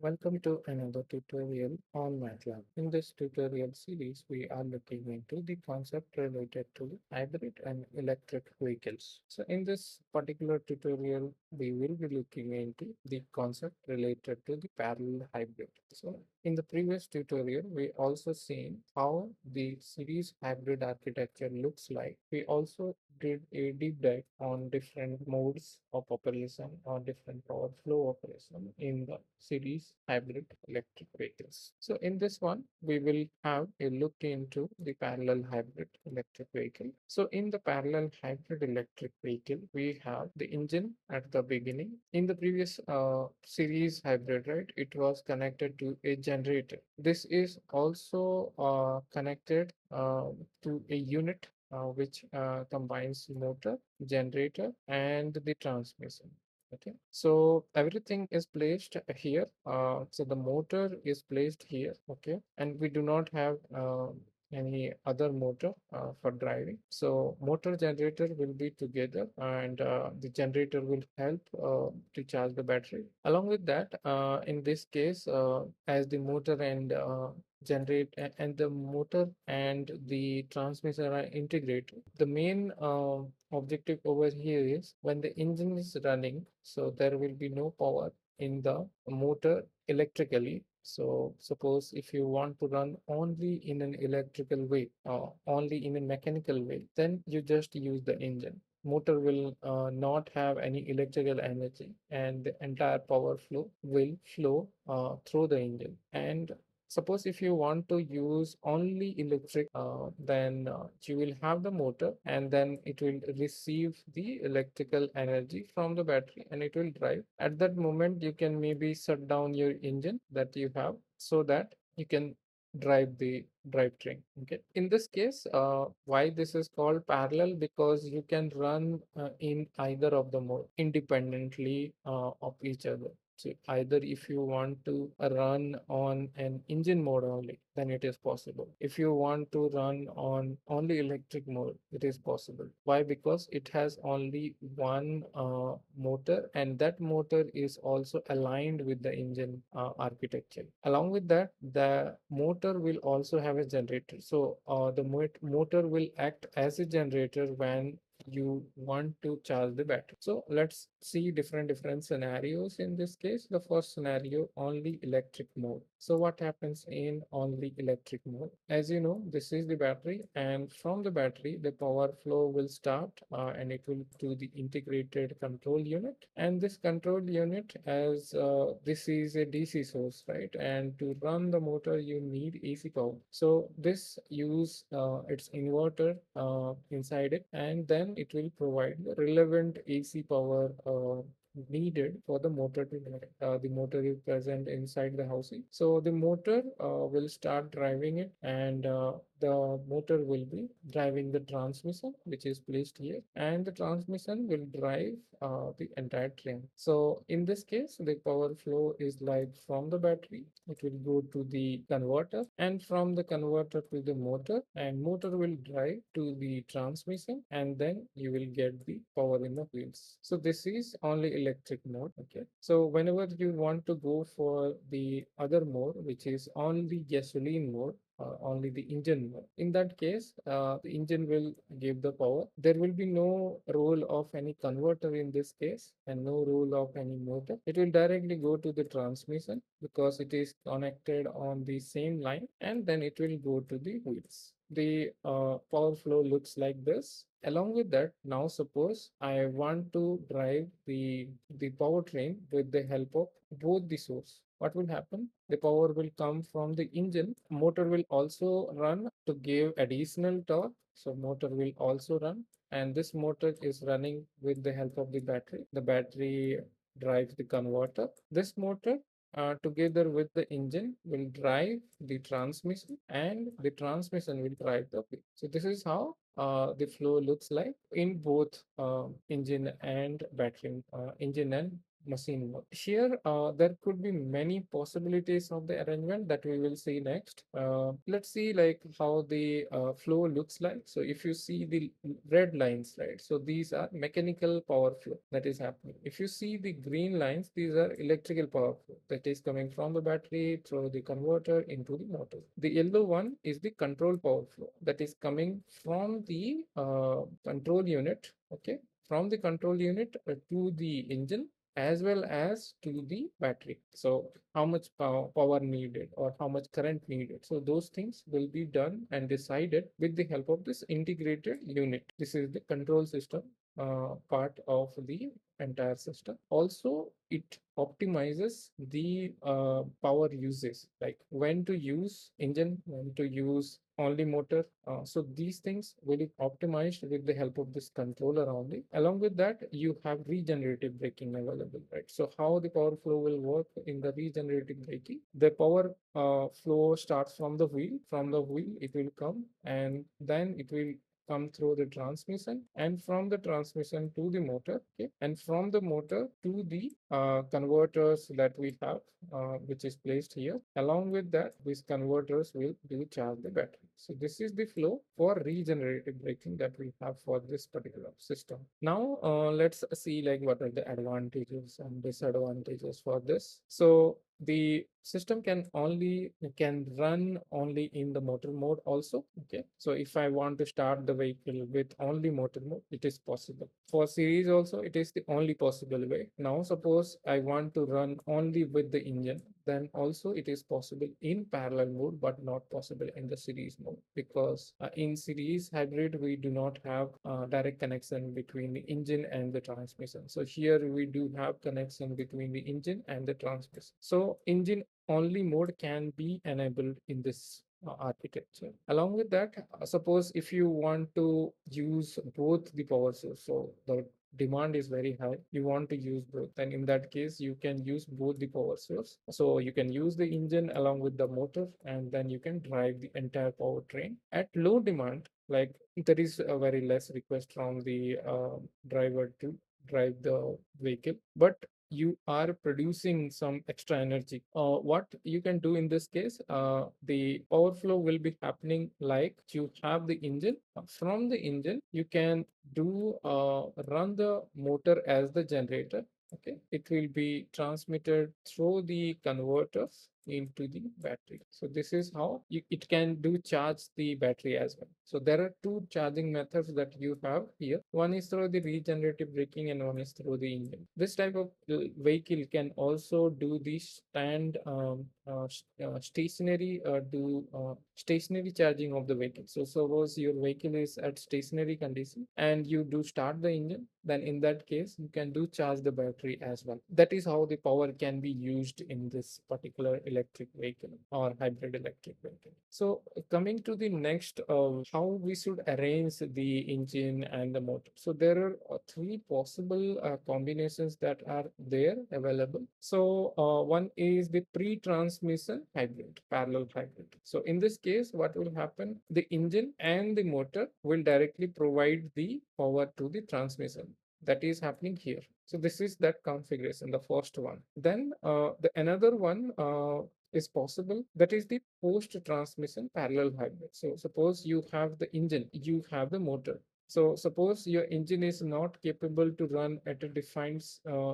Welcome to another tutorial on MATLAB. In this tutorial series, we are looking into the concept related to hybrid and electric vehicles. So in this particular tutorial, we will be looking into the concept related to the parallel hybrid. So in the previous tutorial, we also seen how the series hybrid architecture looks like. We also did a deep dive on different modes of operation or different power flow operation in the series hybrid electric vehicles. So in this one, we will have a look into the parallel hybrid electric vehicle. So in the parallel hybrid electric vehicle, we have the engine at the beginning. In the previous series hybrid, right, it was connected to a generator. This is also connected to a unit which combines motor, generator, and the transmission. Okay, so everything is placed here. So the motor is placed here. Okay, and we do not have any other motor for driving. So motor generator will be together, and the generator will help to charge the battery. Along with that, in this case, as the motor and and the motor and the transmission are integrated. The main objective over here is when the engine is running, so there will be no power in the motor electrically. So suppose if you want to run only in an electrical way, only in a mechanical way, then you just use the engine. Motor will not have any electrical energy, and the entire power flow will flow through the engine. And suppose if you want to use only electric, then you will have the motor and then it will receive the electrical energy from the battery and it will drive. At that moment, you can maybe shut down your engine that you have so that you can drive the drivetrain. Okay. In this case, why this is called parallel? Because you can run in either of the mode independently of each other. So either if you want to run on an engine mode only, then it is possible. If you want to run on only electric mode, it is possible. Why? Because it has only one motor, and that motor is also aligned with the engine architecture. Along with that, the motor will also have a generator. So the motor will act as a generator when you want to charge the battery. So let's see different scenarios. In this case, the first scenario, only electric mode. So what happens in only electric mode? As you know, this is the battery, and from the battery the power flow will start and it will to the integrated control unit. And this control unit, as this is a DC source, right, and to run the motor you need AC power. So this use its inverter inside it, and then it will provide the relevant AC power needed for the motor to drive. The motor is present inside the housing. So the motor will start driving it, and the motor will be driving the transmission, which is placed here, and the transmission will drive the entire train. So in this case, the power flow is like from the battery, it will go to the converter, and from the converter to the motor, and motor will drive to the transmission, and then you will get the power in the wheels. So this is only electric mode. Okay. So whenever you want to go for the other mode, which is only gasoline mode, only the engine mode. In that case, the engine will give the power. There will be no role of any converter in this case and no role of any motor. It will directly go to the transmission because it is connected on the same line, and then it will go to the wheels. The power flow looks like this. Along with that, now suppose I want to drive the powertrain with the help of both the source. What will happen? The power will come from the engine. Motor will also run to give additional torque. So motor will also run, and this motor is running with the help of the battery. The battery drives the converter. This motor together with the engine will drive the transmission, and the transmission will drive the wheel. So this is how the flow looks like in both engine and battery, engine and machine mode. Here, there could be many possibilities of the arrangement that we will see next. Let's see like how the flow looks like. So if you see the red lines, right? So these are mechanical power flow that is happening. If you see the green lines, these are electrical power flow that is coming from the battery through the converter into the motor. The yellow one is the control power flow that is coming from the control unit, okay, from the control unit to the engine as well as to the battery. So how much power needed or how much current needed. So those things will be done and decided with the help of this integrated unit. This is the control system part of the entire system. Also, it optimizes the power usage, like when to use engine, when to use only motor. So these things will be optimized with the help of this controller only. Along with that, you have regenerative braking available, right? So how the power flow will work in the regenerative braking? The power flow starts from the wheel. From the wheel, it will come and then it will come through the transmission, and from the transmission to the motor, okay, and from the motor to the converters that we have, which is placed here. Along with that, these converters will do charge the battery. So this is the flow for regenerative braking that we have for this particular system. Now let's see like what are the advantages and disadvantages for this. So the system can run only in the motor mode also, okay. So if I want to start the vehicle with only motor mode, it is possible. For series also, it is the only possible way. Now suppose I want to run only with the engine, then also it is possible in parallel mode but not possible in the series mode, because in series hybrid we do not have direct connection between the engine and the transmission. So here we do have connection between the engine and the transmission. So engine only mode can be enabled in this architecture. Along with that, suppose if you want to use both the power source, so the demand is very high, you want to use both, then in that case you can use both the power source. So you can use the engine along with the motor, and then you can drive the entire powertrain at low demand. Like there is a very less request from the driver to drive the vehicle, but you are producing some extra energy. What you can do in this case, the power flow will be happening like you have the engine. From the engine, you can do run the motor as the generator. Okay, it will be transmitted through the converters into the battery. So this is how it can do charge the battery as well. So there are two charging methods that you have here. One is through the regenerative braking and one is through the engine. This type of vehicle can also do the stationary charging of the vehicle. So suppose your vehicle is at stationary condition and you do start the engine, then in that case you can do charge the battery as well. That is how the power can be used in this particular electric vehicle or hybrid electric vehicle. So coming to the next, how we should arrange the engine and the motor. So there are three possible combinations that are there available. So one is the pre-transmission hybrid, parallel hybrid. So in this case, what will happen? The engine and the motor will directly provide the power to the transmission. That is happening here. So this is that configuration, the first one. Then the another one is possible. That is the post transmission parallel hybrid. So suppose you have the engine, you have the motor. So suppose your engine is not capable to run at a defined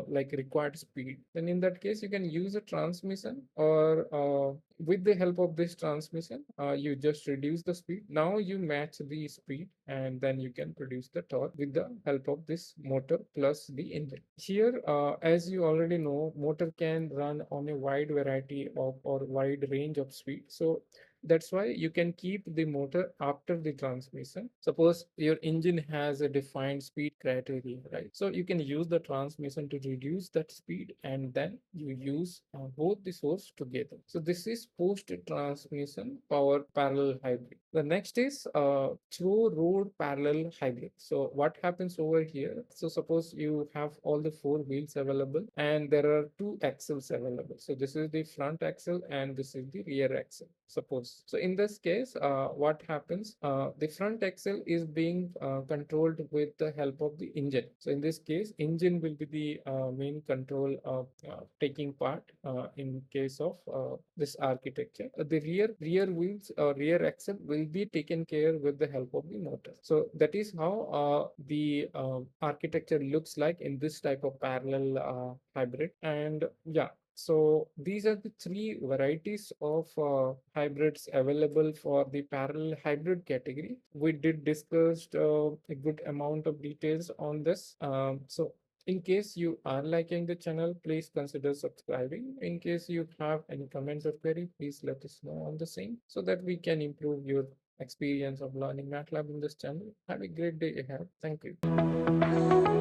like required speed. Then in that case, you can use a transmission, or with the help of this transmission, you just reduce the speed. Now you match the speed and then you can produce the torque with the help of this motor plus the engine. Here, as you already know, motor can run on a wide variety of or wide range of speed. So that's why you can keep the motor after the transmission. Suppose your engine has a defined speed criteria, right? So you can use the transmission to reduce that speed and then you use both the source together. So this is post transmission power parallel hybrid. The next is through road parallel hybrid. So what happens over here? So suppose you have all the four wheels available and there are two axles available. So this is the front axle and this is the rear axle. Suppose motors. So in this case, what happens? The front axle is being controlled with the help of the engine. So in this case, engine will be the main control of taking part in case of this architecture. The rear wheels or rear axle will be taken care with the help of the motor. So that is how the architecture looks like in this type of parallel hybrid. And yeah, so these are the three varieties of hybrids available for the parallel hybrid category. We did discussed a good amount of details on this. So in case you are liking the channel, please consider subscribing. In case you have any comments or query, please let us know on the same so that we can improve your experience of learning MATLAB in this channel. Have a great day ahead. Thank you.